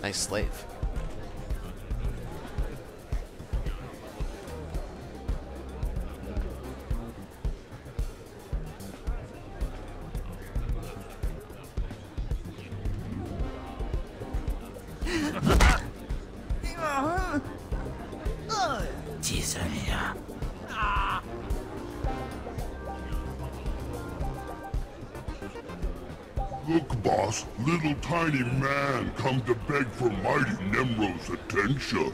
Nice slave. Look, boss, little tiny man come to beg for mighty Nemro's attention.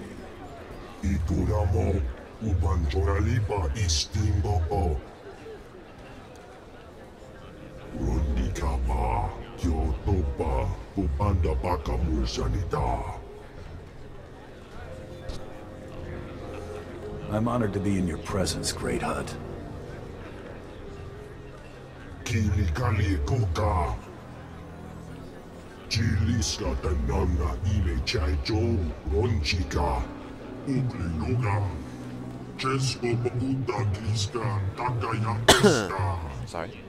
Ituramo, ubanjoralipa istingo o. Rondikapa, Kyotopa, upanda baka mursanita. I'm honored to be in your presence, Great Hut. Kilikali koka. Chiliska tanana ile chaicho, ronchika. Ugliluga. Chesko babuta kiska, takaya peska. Sorry.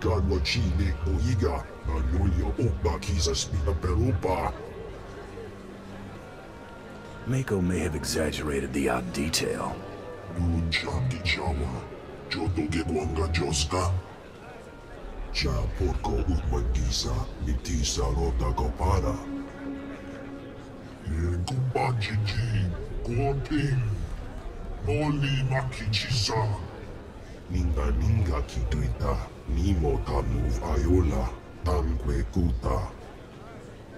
Gadwa chile oiga, anoya oba kisa spina perupa. Mako may have exaggerated the odd detail. Nunchaki chawa, joto ke kwanga joska. Cha porko utmantisa, mitisa rota kopara. Yen kumbajiji, kuoping, noli makichisa. Ninga kituita, nimo tamuv ayola, tankwe kuta.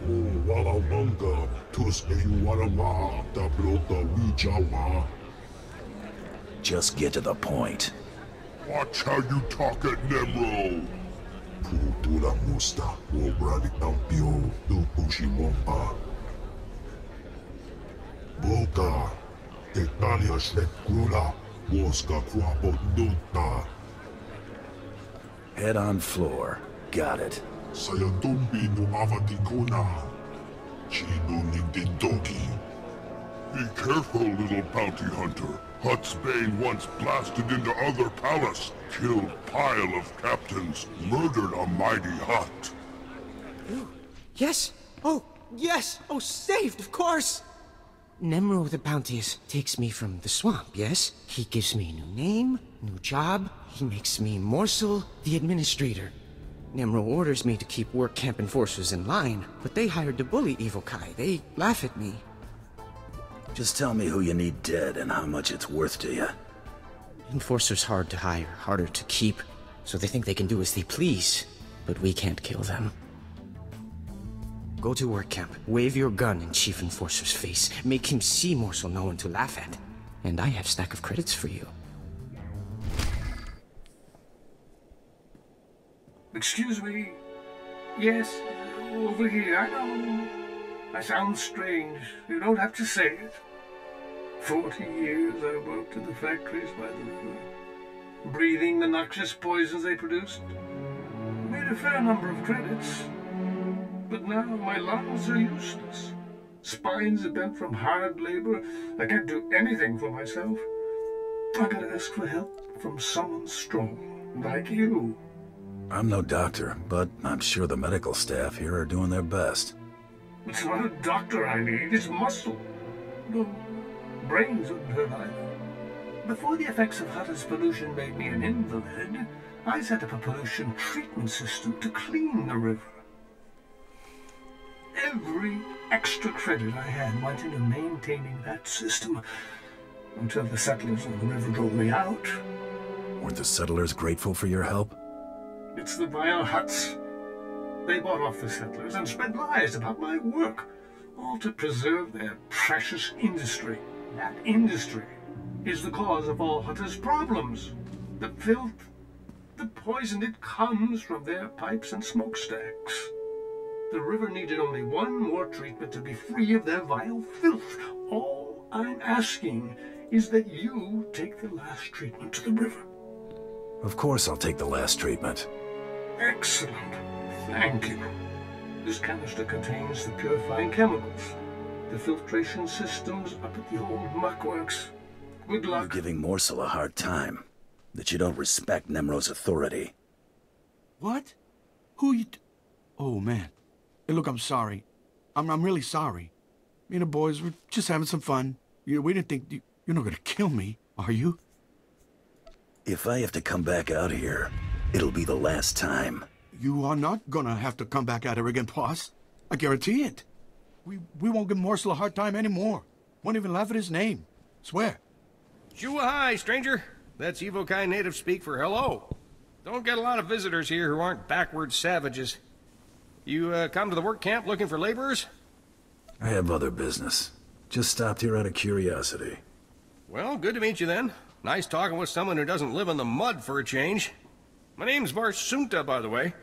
Oh, walawanga, tuske you walawa, tablota wijawa. Just get to the point. Watch how you talk at Nemro. Putura musta, wobrani tampio, tupushi wompa. Boka, Italia shrekula, woska kwapo duta. Head on floor. Got it. Sayadumbi no avatikuna. Chino nintintoki. Be careful, little bounty hunter. Hutt's Bane once blasted into other palace, killed pile of captains, murdered a mighty Hutt. Yes! Oh, yes! Oh, saved, of course! Nemro the Bounteous takes me from the swamp, yes? He gives me a new name, new job. He makes me Morsel, the administrator. Nemro orders me to keep work camp enforcers in line, but they hired to bully Evil Kai. They laugh at me. Just tell me who you need dead and how much it's worth to you. Enforcers hard to hire, harder to keep, so they think they can do as they please, but we can't kill them. Go to work camp, wave your gun in Chief Enforcer's face, make him see Morsel no one to laugh at, and I have stack of credits for you. Excuse me. Yes, over here. I know. I sound strange. You don't have to say it. 40 years I worked in the factories by the river, breathing the noxious poisons they produced. Made a fair number of credits. But now my lungs are useless. Spines are bent from hard labor. I can't do anything for myself. I gotta ask for help from someone strong, like you. I'm no doctor, but I'm sure the medical staff here are doing their best. It's not a doctor I need, it's muscle. No, brains wouldn't hurt either. Before the effects of Hutter's pollution made me an invalid, I set up a pollution treatment system to clean the river. Every extra credit I had went into maintaining that system until the settlers on the river drove me out. Weren't the settlers grateful for your help? It's the vile Hutts. They bought off the settlers and spread lies about my work, all to preserve their precious industry. That industry is the cause of all Hutter's problems. The filth, the poison, it comes from their pipes and smokestacks. The river needed only one more treatment to be free of their vile filth. All I'm asking is that you take the last treatment to the river. Of course I'll take the last treatment. Excellent. Thank you. This canister contains the purifying chemicals. The filtration system's up at the old muckworks. Good luck. You're giving Morsel a hard time. That you don't respect Nemro's authority. What? Who you... Oh, man. Hey, look, I'm sorry. I'm really sorry. Me and the boys were just having some fun. We didn't think you're not gonna kill me, are you? If I have to come back out here, it'll be the last time. You are not gonna have to come back out here again, boss. I guarantee it. We won't give Morsel a hard time anymore. Won't even laugh at his name. Swear. Shua-hai, stranger. That's Evokai native speak for hello. Don't get a lot of visitors here who aren't backward savages. You come to the work camp looking for laborers? I have other business. Just stopped here out of curiosity. Well, good to meet you then. Nice talking with someone who doesn't live in the mud for a change. My name's Varsunta, by the way.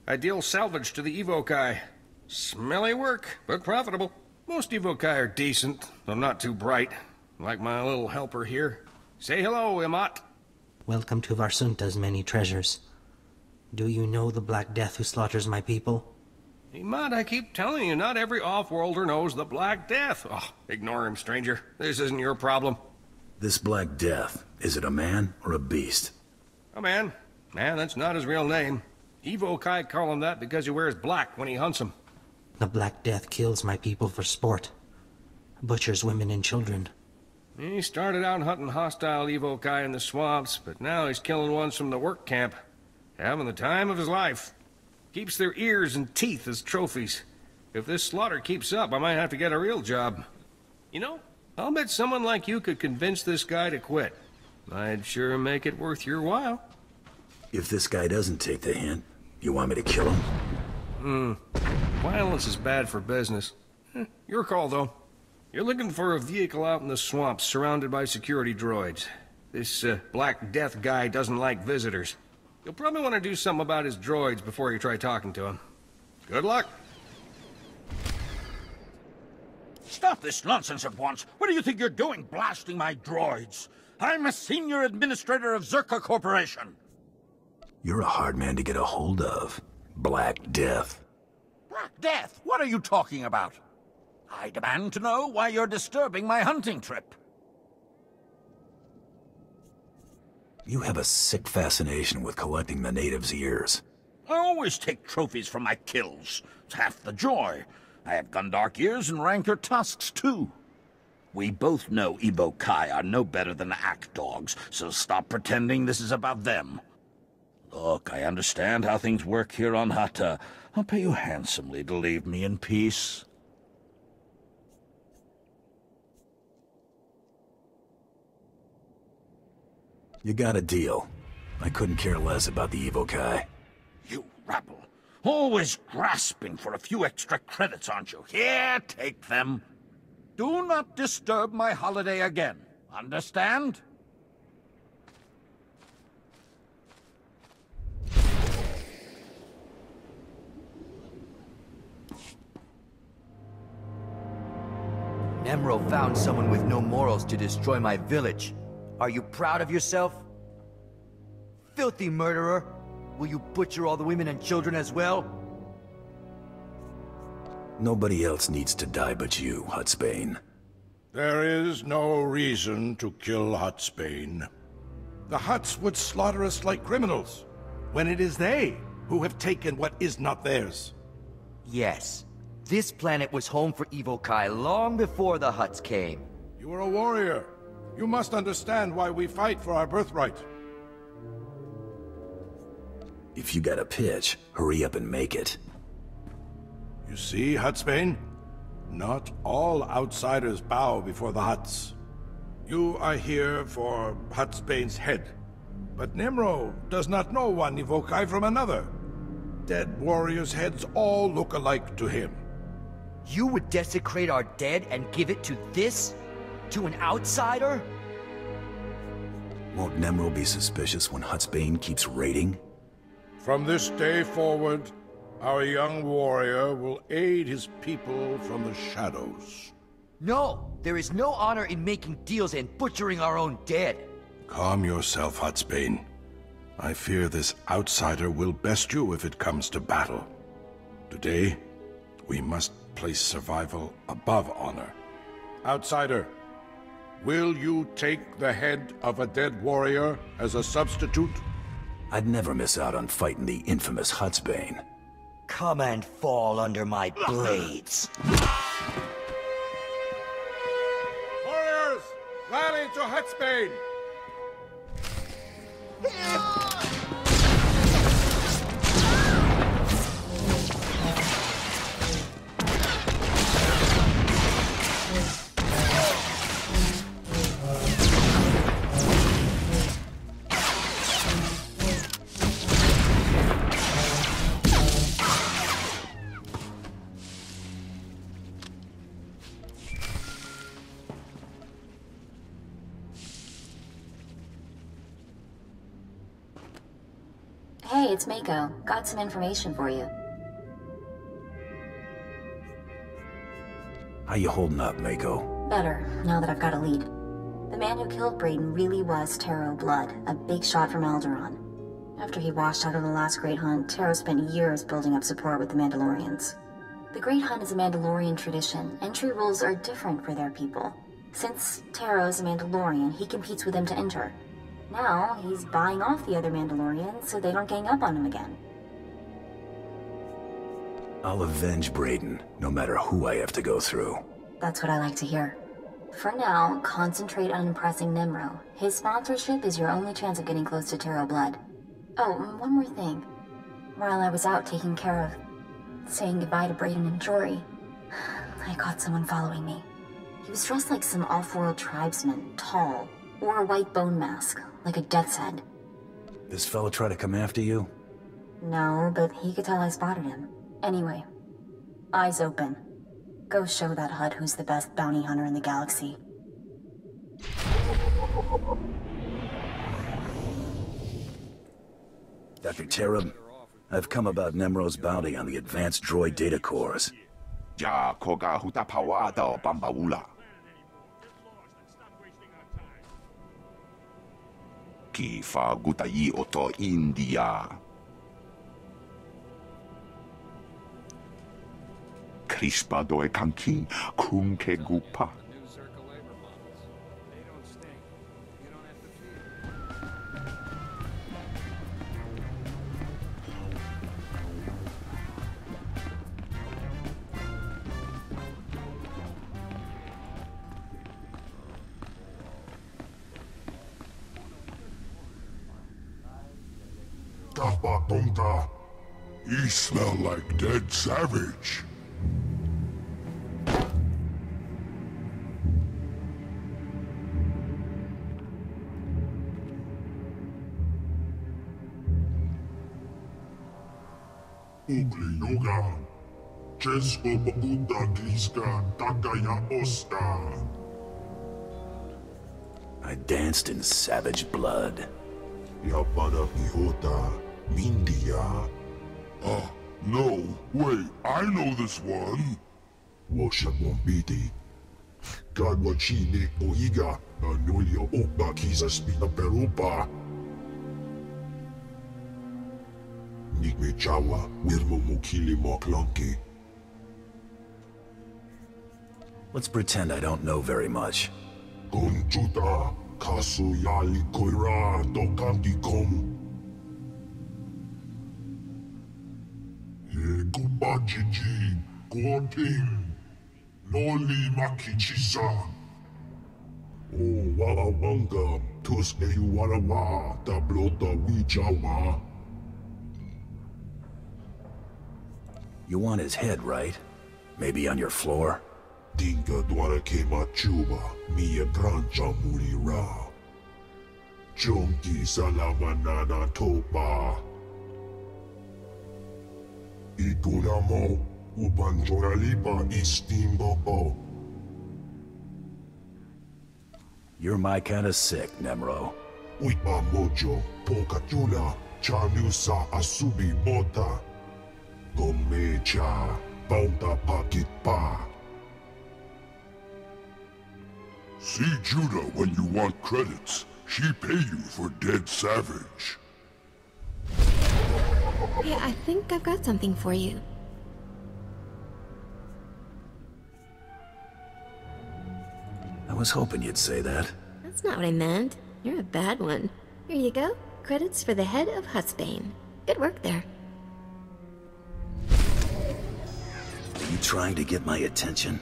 I deal salvage to the Evokai. Smelly work, but profitable. Most Evokai are decent, though not too bright. Like my little helper here. Say hello, Imat. Welcome to Varsunta's many treasures. Do you know the Black Death who slaughters my people? Imat, I keep telling you, not every off-worlder knows the Black Death. Oh, ignore him, stranger. This isn't your problem. This Black Death, is it a man or a beast? A man. Man, that's not his real name. Evokai call him that because he wears black when he hunts them. The Black Death kills my people for sport. Butchers women and children. He started out hunting hostile Evokai in the swamps, but now he's killing ones from the work camp. Having the time of his life. Keeps their ears and teeth as trophies. If this slaughter keeps up, I might have to get a real job. You know, I'll bet someone like you could convince this guy to quit. I'd sure make it worth your while. If this guy doesn't take the hint, you want me to kill him? Violence is bad for business. Your call, though. You're looking for a vehicle out in the swamps surrounded by security droids. This Black Death guy doesn't like visitors. You'll probably want to do something about his droids before you try talking to him. Good luck. Stop this nonsense at once. What do you think you're doing, blasting my droids? I'm a senior administrator of Zerka Corporation. You're a hard man to get a hold of. Black Death. Black Death? What are you talking about? I demand to know why you're disturbing my hunting trip. You have a sick fascination with collecting the natives' ears. I always take trophies from my kills. It's half the joy. I have Gundark ears and Rancor tusks, too. We both know Evokai are no better than act dogs, so stop pretending this is about them. Look, I understand how things work here on Hata. I'll pay you handsomely to leave me in peace. You got a deal. I couldn't care less about the Evokai. You rabble. Always grasping for a few extra credits, aren't you? Here, take them. Do not disturb my holiday again. Understand? Nemro found someone with no morals to destroy my village. Are you proud of yourself? Filthy murderer! Will you butcher all the women and children as well? Nobody else needs to die but you, Hutsbane. There is no reason to kill Hutsbane. The Hutts would slaughter us like criminals, when it is they who have taken what is not theirs. Yes. This planet was home for Evokai long before the Hutts came. You are a warrior. You must understand why we fight for our birthright. If you got a pitch, hurry up and make it. You see, Hutsbane? Not all outsiders bow before the Hutts. You are here for Hutsbane's head. But Nemro does not know one Evokai from another. Dead warriors' heads all look alike to him. You would desecrate our dead and give it to this? To an outsider? Won't Nemro be suspicious when Hutsbane keeps raiding? From this day forward, our young warrior will aid his people from the shadows. No! There is no honor in making deals and butchering our own dead. Calm yourself, Hutsbane. I fear this outsider will best you if it comes to battle. Today, we must place survival above honor. Outsider, will you take the head of a dead warrior as a substitute? I'd never miss out on fighting the infamous Hutsbane. Come and fall under my blades. Warriors, rally to Hutsbane! Hey, it's Mako. Got some information for you. How you holding up, Mako? Better, now that I've got a lead. The man who killed Braden really was Taro Blood, a big shot from Alderaan. After he washed out of the last Great Hunt, Taro spent years building up support with the Mandalorians. The Great Hunt is a Mandalorian tradition. Entry rules are different for their people. Since Taro is a Mandalorian, he competes with them to enter. Now, he's buying off the other Mandalorians so they don't gang up on him again. I'll avenge Braden, no matter who I have to go through. That's what I like to hear. For now, concentrate on impressing Nemro. His sponsorship is your only chance of getting close to Taro Blood. Oh, one more thing. While I was out taking care of saying goodbye to Braden and Jory, I caught someone following me. He was dressed like some off-world tribesman, tall, wore a white bone mask, like a death's head. This fella try to come after you? No, but he could tell I spotted him. Anyway, eyes open. Go show that Hutt who's the best bounty hunter in the galaxy. Dr. Terab, I've come about Nemro's bounty on the advanced droid data cores. Ja koga huta pawada bambaula. Ki fa gutai oto India. Crispa doe kanki kunke gupa. He smell like dead savage. Ugly yoga. Česko pokuta gliska takaya osta. I danced in savage blood. Yapana pihota mindia. No, wait, I know this one. Washa bombiti. Gadwachine oiga. Anulio opa kisa spina perupa. Nigme chawa wirmo mukili moklonki. Let's pretend I don't know very much. Conchuta kasu yali koira tokanti kom. Kubajiji, Gorping, Noli Makichisa. Oh, Wawawanga, Tuske Warawa, Tablota Wijawa. You want his head, right? Maybe on your floor? Dinga Dwara Kema Chuba, Mia Brancha Mulira. Chonki Salamanana Topa. Ikunamo, Ubanjoralipa Istimbo. You're my kind of sick, Nemro. Uipa Mojo, Pokatula, Chanusa Asubi Mota. Gomecha, Bounta Pakit Pa. See Judah when you want credits. She pay you for dead savage. Hey, I think I've got something for you. I was hoping you'd say that. That's not what I meant. You're a bad one. Here you go. Credits for the head of Hutsbane. Good work there. trying to get my attention?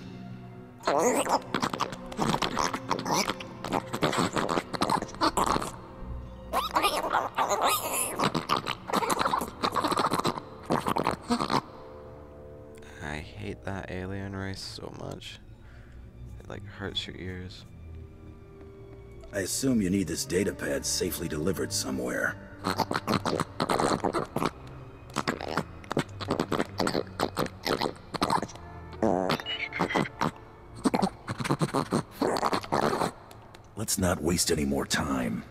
I hate that alien race so much. It like hurts your ears. I assume you need this datapad safely delivered somewhere. Let's not waste any more time.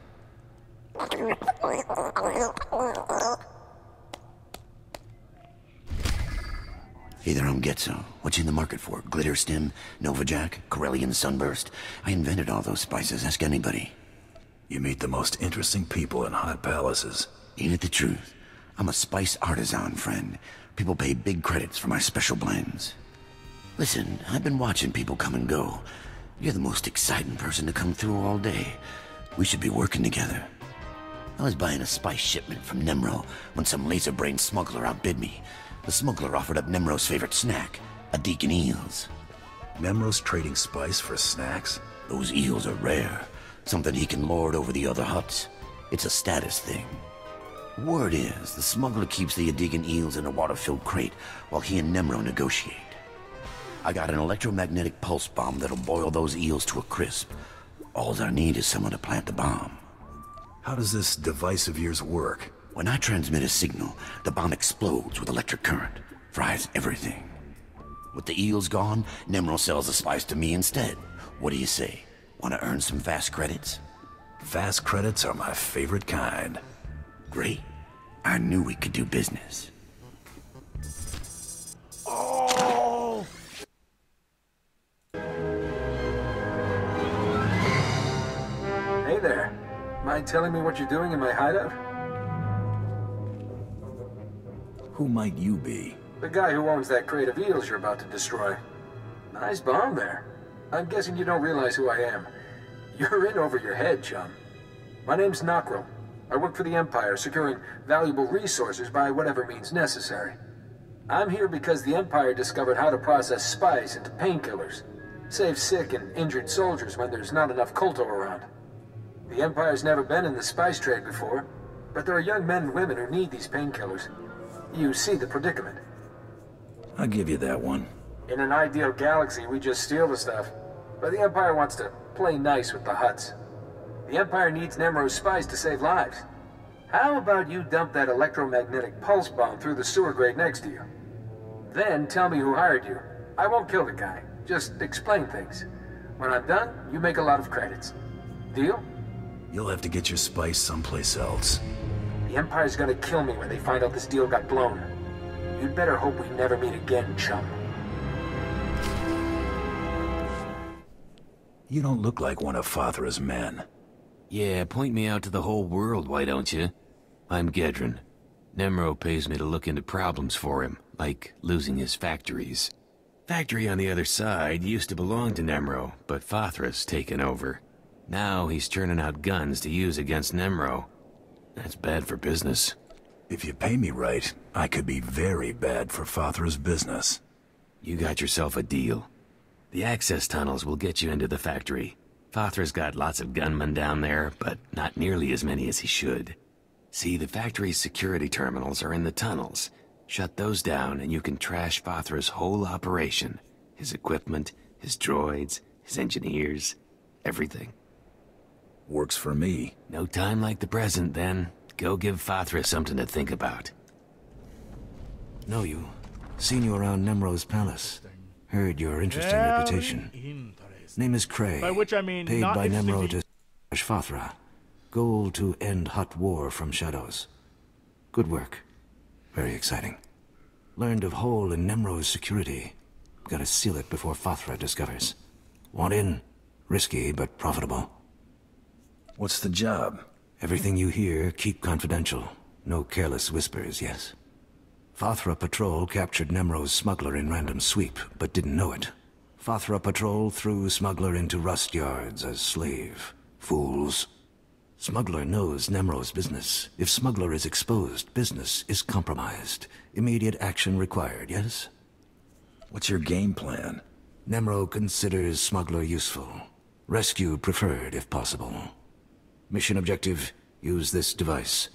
Hey there, I'm Getzo. What you in the market for? Glitter Stem, Nova Jack, Corellian Sunburst? I invented all those spices, ask anybody. You meet the most interesting people in hot palaces. Ain't it the truth? I'm a spice artisan, friend. People pay big credits for my special blends. Listen, I've been watching people come and go. You're the most exciting person to come through all day. We should be working together. I was buying a spice shipment from Nemro when some laser-brained smuggler outbid me. The smuggler offered up Nemro's favorite snack, a deacon eels. Nemro's trading spice for snacks? Those eels are rare. Something he can lord over the other huts. It's a status thing. Word is, the smuggler keeps the Adigan eels in a water-filled crate while he and Nemro negotiate. I got an electromagnetic pulse bomb that'll boil those eels to a crisp. All I need is someone to plant the bomb. How does this device of yours work? When I transmit a signal, the bomb explodes with electric current. Fries everything. With the eels gone, Nemro sells the spice to me instead. What do you say? Want to earn some fast credits? Fast credits are my favorite kind. Great. I knew we could do business. Oh! Hey there. Mind telling me what you're doing in my hideout? Who might you be? The guy who owns that crate of eels you're about to destroy. Nice bomb there. I'm guessing you don't realize who I am. You're in over your head, chum. My name's Nockrel. I work for the Empire, securing valuable resources by whatever means necessary. I'm here because the Empire discovered how to process spice into painkillers. Save sick and injured soldiers when there's not enough Kolto around. The Empire's never been in the spice trade before, but there are young men and women who need these painkillers. You see the predicament. I'll give you that one. In an ideal galaxy, we just steal the stuff. But the Empire wants to play nice with the Hutts. The Empire needs Nemro's spice to save lives. How about you dump that electromagnetic pulse bomb through the sewer grate next to you? Then tell me who hired you. I won't kill the guy. Just explain things. When I'm done, you make a lot of credits. Deal? You'll have to get your spice someplace else. The Empire's gonna kill me when they find out this deal got blown. You'd better hope we never meet again, chum. You don't look like one of Fathra's men. Yeah, point me out to the whole world, why don't you? I'm Gedrin. Nemro pays me to look into problems for him, like losing his factories. Factory on the other side used to belong to Nemro, but Fathra's taken over. Now he's churning out guns to use against Nemro. That's bad for business. If you pay me right, I could be very bad for Fathra's business. You got yourself a deal. The access tunnels will get you into the factory. Fathra's got lots of gunmen down there, but not nearly as many as he should. See, the factory's security terminals are in the tunnels. Shut those down and you can trash Fathra's whole operation. His equipment, his droids, his engineers, everything. Works for me. No time like the present, then. Go give Fathra something to think about. Know you. Seen you around Nemro's palace. Heard your interesting reputation. Name is Cray. By which I mean paid not by Nemro to interesting. Fathra. Goal to end hot war from shadows. Good work. Very exciting. Learned of hole in Nemro's security. Gotta seal it before Fathra discovers. Want in? Risky, but profitable. What's the job? Everything you hear, keep confidential. No careless whispers, yes? Fathra Patrol captured Nemro's smuggler in random sweep, but didn't know it. Fathra Patrol threw smuggler into rust yards as slave. Fools. Smuggler knows Nemro's business. If smuggler is exposed, business is compromised. Immediate action required, yes? What's your game plan? Nemro considers smuggler useful. Rescue preferred, if possible. Mission objective, use this device.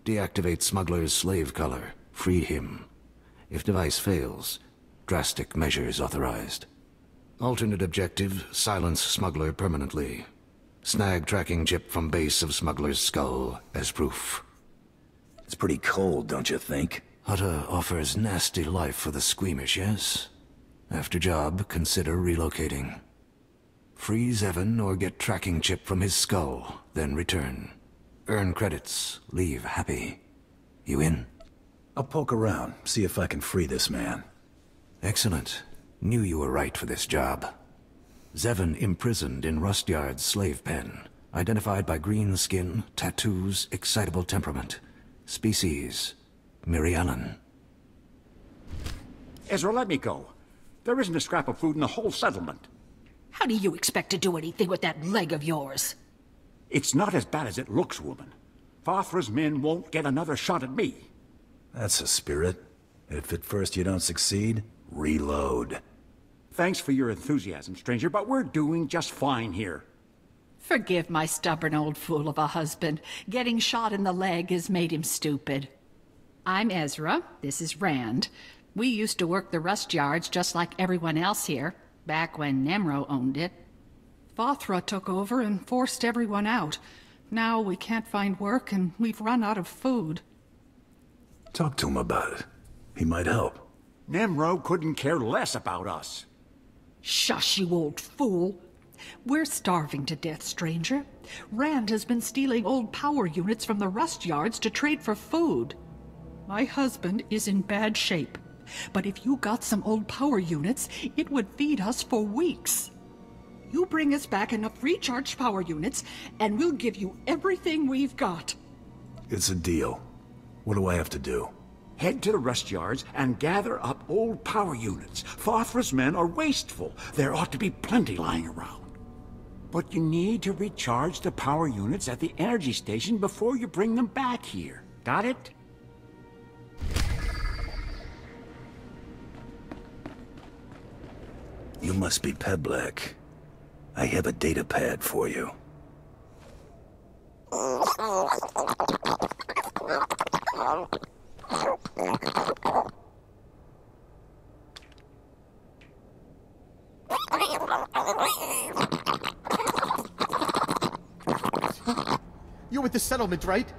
Deactivate smuggler's slave collar. Free him. If device fails, drastic measures authorized. Alternate objective, silence smuggler permanently. Snag tracking chip from base of smuggler's skull as proof. It's pretty cold, don't you think? Hutta offers nasty life for the squeamish, yes? After job, consider relocating. Freeze Evan or get tracking chip from his skull, then return. Earn credits, leave happy. You in? I'll poke around, see if I can free this man. Excellent. Knew you were right for this job. Zevon imprisoned in Rustyard's slave pen. Identified by green skin, tattoos, excitable temperament. Species, Mirialan. Ezra, let me go. There isn't a scrap of food in the whole settlement. How do you expect to do anything with that leg of yours? It's not as bad as it looks, woman. Fathra's men won't get another shot at me. That's a spirit. If at first you don't succeed, reload. Thanks for your enthusiasm, stranger, but we're doing just fine here. Forgive my stubborn old fool of a husband. Getting shot in the leg has made him stupid. I'm Ezra. This is Rand. We used to work the rust yards just like everyone else here, back when Nemro owned it. Fathra took over and forced everyone out. Now we can't find work and we've run out of food. Talk to him about it. He might help. Nemro couldn't care less about us. Shush, you old fool. We're starving to death, stranger. Rand has been stealing old power units from the rust yards to trade for food. My husband is in bad shape, but if you got some old power units, it would feed us for weeks. You bring us back enough recharged power units, and we'll give you everything we've got. It's a deal. What do I have to do? Head to the rust yards and gather up old power units. Fathra's men are wasteful. There ought to be plenty lying around. But you need to recharge the power units at the energy station before you bring them back here. Got it? You must be Peblek. I have a data pad for you. You're with the settlement, right?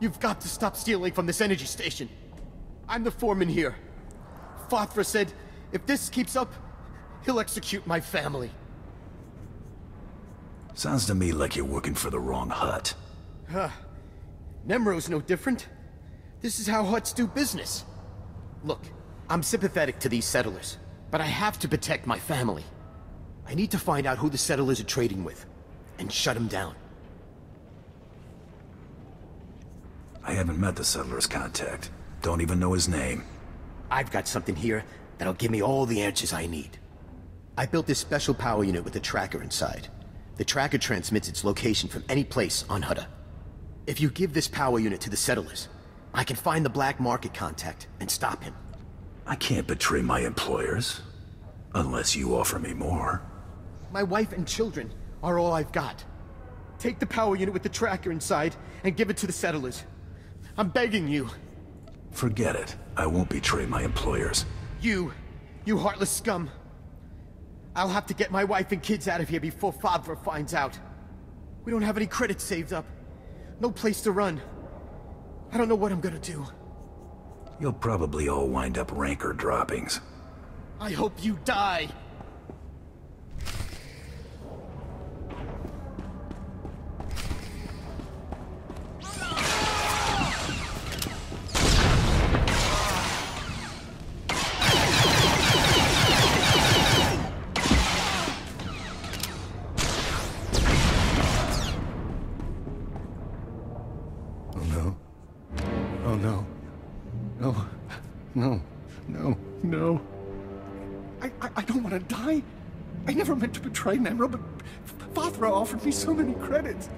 You've got to stop stealing from this energy station. I'm the foreman here. Fathra said, if this keeps up, he'll execute my family. Sounds to me like you're working for the wrong hut. Nemro's no different. This is how huts do business. Look, I'm sympathetic to these settlers, but I have to protect my family. I need to find out who the settlers are trading with, and shut them down. I haven't met the settler's contact. Don't even know his name. I've got something here that'll give me all the answers I need. I built this special power unit with a tracker inside. The tracker transmits its location from any place on Hutta. If you give this power unit to the settlers, I can find the black market contact and stop him. I can't betray my employers. Unless you offer me more. My wife and children are all I've got. Take the power unit with the tracker inside and give it to the settlers. I'm begging you. Forget it. I won't betray my employers. You heartless scum. I'll have to get my wife and kids out of here before Fathra finds out. We don't have any credits saved up. No place to run. I don't know what I'm gonna do. You'll probably all wind up rancor droppings. I hope you die. No. I don't want to die. I never meant to betray Nemro, but Fathra offered me so many credits.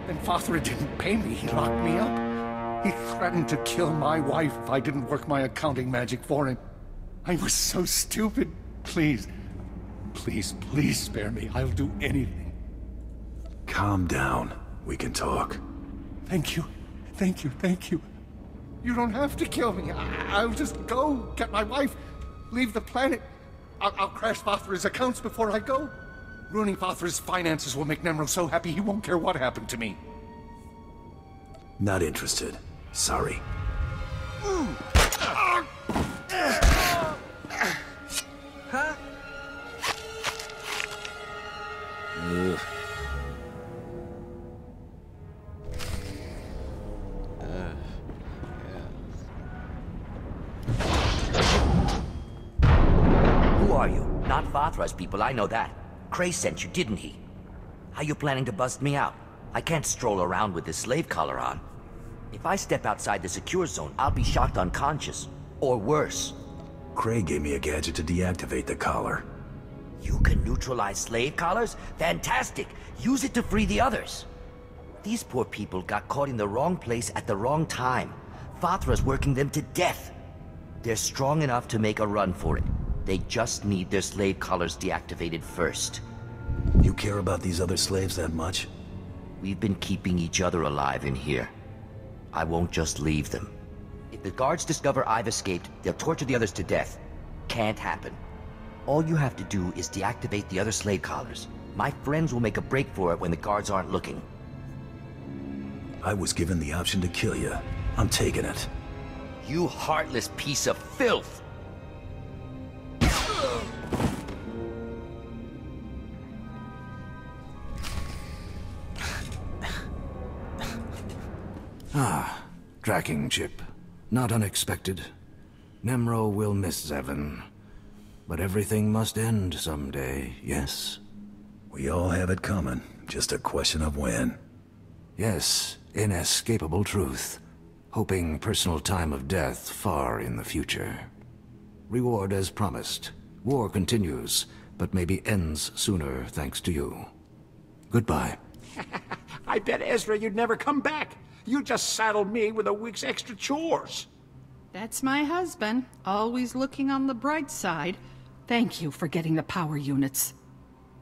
Then Fathra didn't pay me. He locked me up. He threatened to kill my wife if I didn't work my accounting magic for him. I was so stupid. Please, please, please spare me. I'll do anything. Calm down. We can talk. Thank you. Thank you. Thank you. You don't have to kill me. I'll just go, get my wife, leave the planet. I'll crash Fothra's accounts before I go. Ruining Fothra's finances will make Nemro so happy he won't care what happened to me. Not interested. Sorry. Huh? Ugh. Who are you? Not Fothra's people, I know that. Cray sent you, didn't he? How you planning to bust me out? I can't stroll around with this slave collar on. If I step outside the secure zone, I'll be shocked unconscious. Or worse. Cray gave me a gadget to deactivate the collar. You can neutralize slave collars? Fantastic! Use it to free the others. These poor people got caught in the wrong place at the wrong time. Fothra's working them to death. They're strong enough to make a run for it. They just need their slave collars deactivated first. You care about these other slaves that much? We've been keeping each other alive in here. I won't just leave them. If the guards discover I've escaped, they'll torture the others to death. Can't happen. All you have to do is deactivate the other slave collars. My friends will make a break for it when the guards aren't looking. I was given the option to kill you. I'm taking it. You heartless piece of filth! Ah, tracking chip. Not unexpected. Nemro will miss Zevon. But everything must end someday, yes? We all have it coming. Just a question of when. Yes, inescapable truth. Hoping personal time of death far in the future. Reward as promised. War continues, but maybe ends sooner thanks to you. Goodbye. I bet Ezra you'd never come back. You just saddled me with a week's extra chores. That's my husband, always looking on the bright side. Thank you for getting the power units.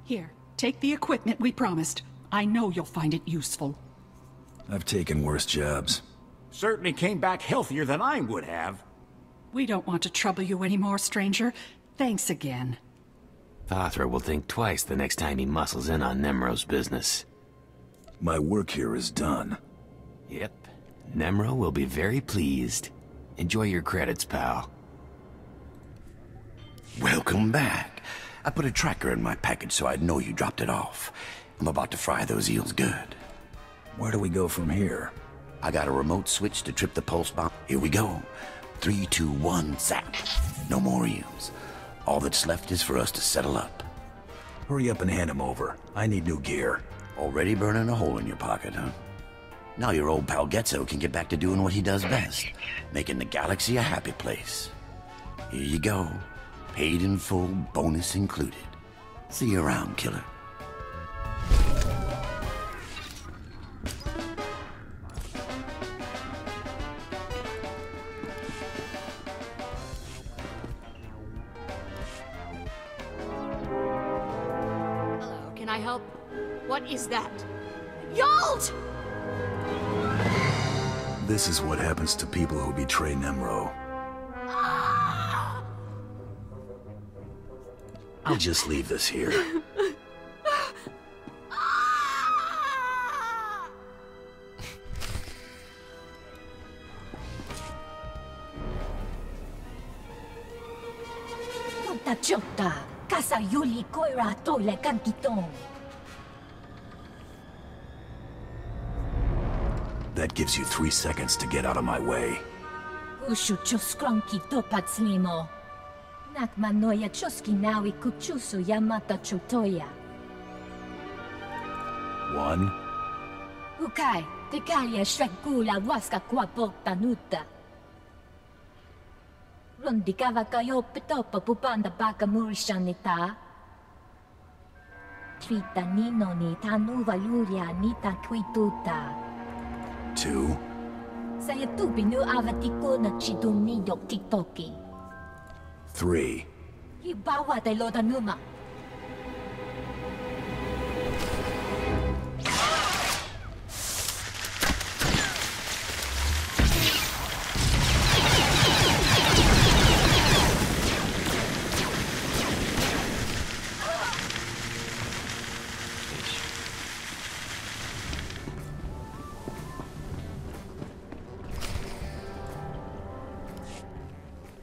Here, take the equipment we promised. I know you'll find it useful. I've taken worse jobs. Certainly came back healthier than I would have. We don't want to trouble you anymore, stranger. Thanks again. Fothra will think twice the next time he muscles in on Nemro's business. My work here is done. Yep. Nemro will be very pleased. Enjoy your credits, pal. Welcome back. I put a tracker in my package so I'd know you dropped it off. I'm about to fry those eels good. Where do we go from here? I got a remote switch to trip the pulse bomb. Here we go. 3, 2, 1, zap. No more eels. All that's left is for us to settle up. Hurry up and hand him over. I need new gear. Already burning a hole in your pocket, huh? Now your old pal Getzo can get back to doing what he does best. Making the galaxy a happy place. Here you go. Paid in full, bonus included. See you around, killer. Hello, can I help? What is that? Yolt! This is what happens to people who betray Nemro. I'll just leave this here. That gives you 3 seconds to get out of my way. One. Ukai, tekalia shrekula waska kwaportanuta. Rondikava kayo pitopa pupanda baka murishanita. Trita nino ni tanuva luria nita kwituta. 2. Saya tu binu avatiko na chidumi yok tiktoki. 3. Hibawa de Lodanuma.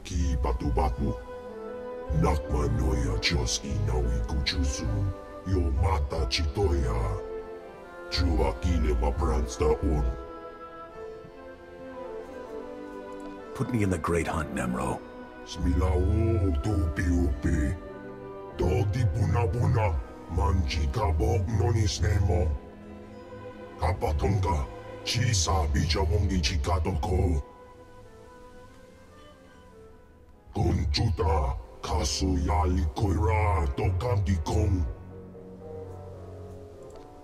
Ki batu-batu. Nakma noya Diyos inawi kuchusu. Yo mata chitoya. Chua kile maprans taon. Put me in the Great Hunt, Nemro. Smilawo tupi-upi. Dodi puna-puna. Manji kabok nonis nemo. Kapatongka. Chisa bijawongi chikatoko. Kunchuta. Kasu yali koira tokanti kong.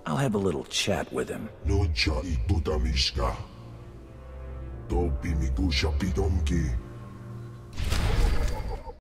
I'll have a little chat with him. Nocha itutamishka. Topi mikusha pidomki.